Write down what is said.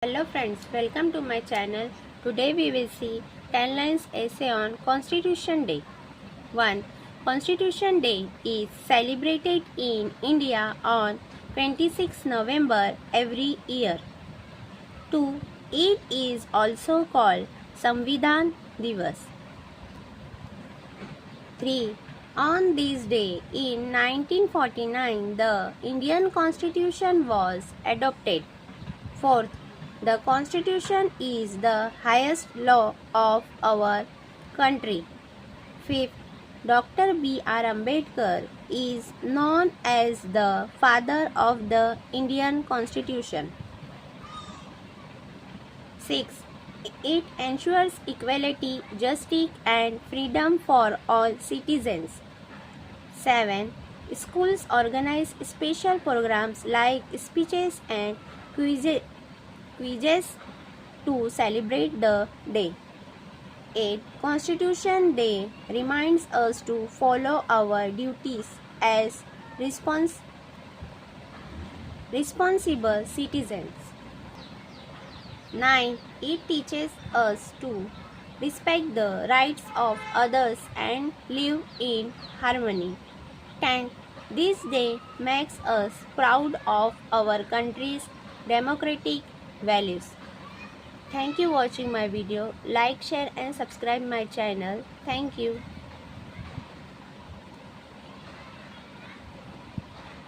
Hello friends, welcome to my channel. Today we will see 10 lines essay on Constitution Day. 1. Constitution Day is celebrated in India on 26 November every year. 2. It is also called Samvidhan Divas. 3. On this day in 1949, the Indian Constitution was adopted. 4. The Constitution is the highest law of our country. 5th, Dr. B.R. Ambedkar is known as the father of the Indian Constitution. 6. It ensures equality, justice and freedom for all citizens. 7. Schools organize special programs like speeches and quizzes to celebrate the day. 8. Constitution Day reminds us to follow our duties as responsible citizens. 9. It teaches us to respect the rights of others and live in harmony. 10. This day makes us proud of our country's democratic values. Thank you for watching my video. Like, share and subscribe my channel. Thank you.